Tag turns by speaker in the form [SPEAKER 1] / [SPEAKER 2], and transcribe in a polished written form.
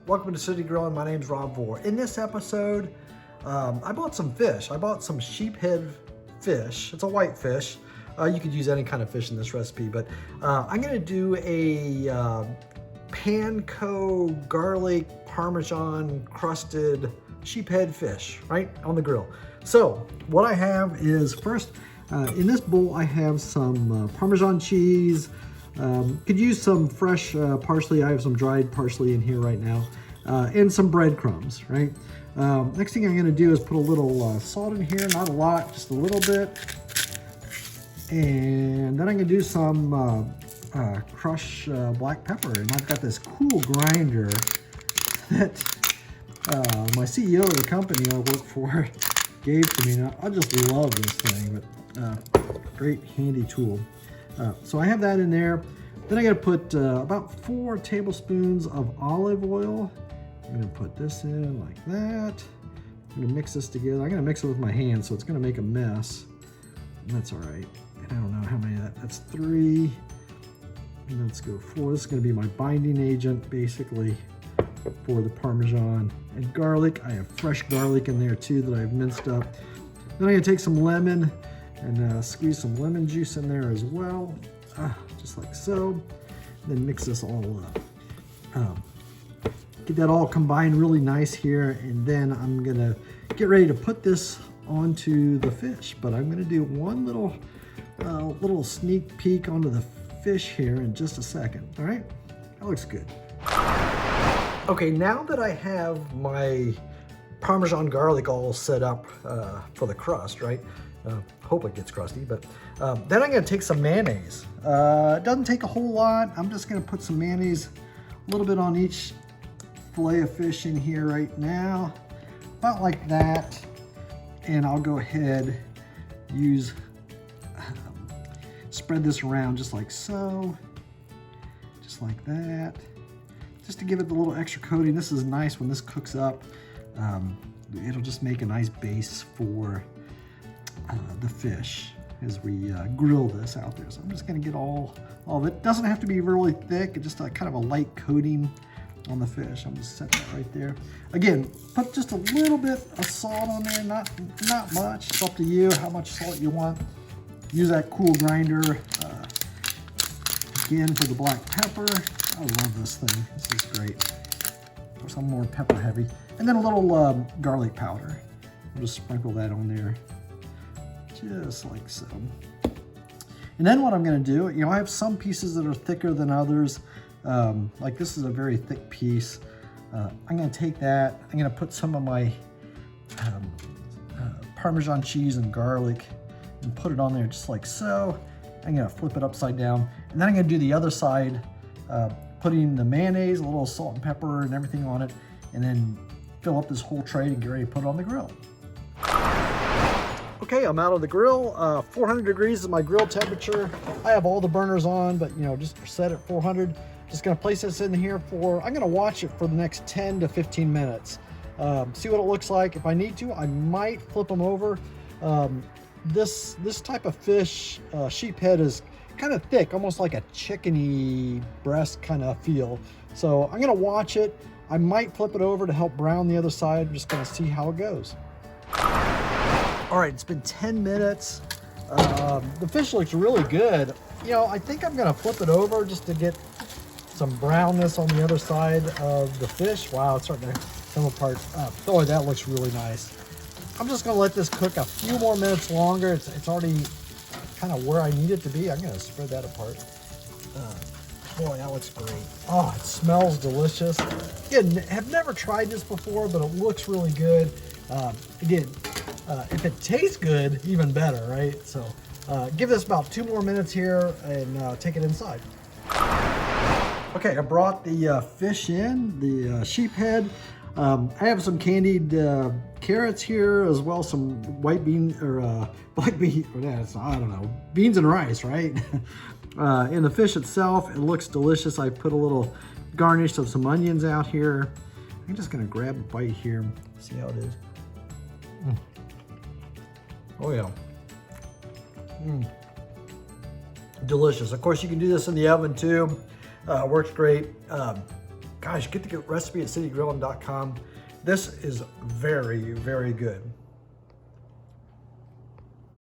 [SPEAKER 1] Welcome to City Grilling. My name's Rob Vore. In this episode, I bought some fish. I bought some sheephead fish. It's a white fish. You could use any kind of fish in this recipe, but I'm gonna do a panko garlic Parmesan crusted sheephead fish, right, on the grill. So what I have is first, in this bowl I have some Parmesan cheese. Could use some fresh parsley. I have some dried parsley in here right now, and some breadcrumbs, right? Next thing I'm gonna do is put a little salt in here, not a lot, just a little bit. And then I'm gonna do some crushed black pepper. And I've got this cool grinder that my CEO of the company I work for gave to me. Now, I just love this thing, but great handy tool. So I have that in there. Then I gotta put about 4 tablespoons of olive oil. I'm gonna put this in like that. I'm gonna mix this together. I'm gonna mix it with my hands, so it's gonna make a mess. And that's all right. And I don't know how many of that. That's 3. And let's go 4. This is gonna be my binding agent, basically, for the Parmesan. And garlic, I have fresh garlic in there too that I've minced up. Then I'm gonna take some lemon and squeeze some lemon juice in there as well, just like so. Then mix this all up. Get that all combined really nice here, and then I'm gonna get ready to put this onto the fish. But I'm gonna do one little sneak peek onto the fish here in just a second. All right, that looks good. Okay, now that I have my Parmesan garlic all set up for the crust, right? Hope it gets crusty, but then I'm gonna take some mayonnaise. It doesn't take a whole lot. I'm just gonna put some mayonnaise, a little bit on each fillet of fish in here right now, about like that. And I'll go ahead, spread this around just like so, just like that, just to give it the little extra coating. This is nice when this cooks up. It'll just make a nice base for the fish as we grill this out there. So I'm just gonna get all of it. Doesn't have to be really thick, just kind of a light coating on the fish. I'm just setting that right there. Again, put just a little bit of salt on there, not much. It's up to you how much salt you want. Use that cool grinder. Again, for the black pepper. I love this thing. This is great. Of course, I'm more pepper heavy. And then a little garlic powder. I'll just sprinkle that on there, just like so. And then what I'm gonna do, I have some pieces that are thicker than others. Like this is a very thick piece. I'm gonna take that, I'm gonna put some of my Parmesan cheese and garlic and put it on there just like so. I'm gonna flip it upside down. And then I'm gonna do the other side, putting the mayonnaise, a little salt and pepper and everything on it, and then fill up this whole tray and get ready to put it on the grill. Okay, I'm out of the grill. 400 degrees is my grill temperature. I have all the burners on, but just set at 400. Just gonna place this in here I'm gonna watch it for the next 10 to 15 minutes. See what it looks like. If I need to, I might flip them over. This type of fish, sheephead, is kind of thick, almost like a chickeny breast kind of feel. So I'm gonna watch it. I might flip it over to help brown the other side. I'm just gonna see how it goes. All right, it's been 10 minutes. The fish looks really good. I think I'm gonna flip it over just to get some brownness on the other side of the fish. Wow, it's starting to come apart. Oh, that looks really nice. I'm just gonna let this cook a few more minutes longer. It's already kind of where I need it to be. I'm gonna spread that apart. Boy, that looks great. Oh, it smells delicious. Again, have never tried this before, but it looks really good. Again, if it tastes good, even better, right? So give this about 2 more minutes here and take it inside. Okay, I brought the fish in, the sheephead. I have some candied carrots here, as well as some white bean or black bean, or I don't know, beans and rice, right? In the fish itself, it looks delicious. I put a little garnish of some onions out here. I'm just gonna grab a bite here, see how it is. Oh yeah. Delicious. Of course, you can do this in the oven too. Works great. Guys, get the recipe at citygrilling.com. This is very, very good.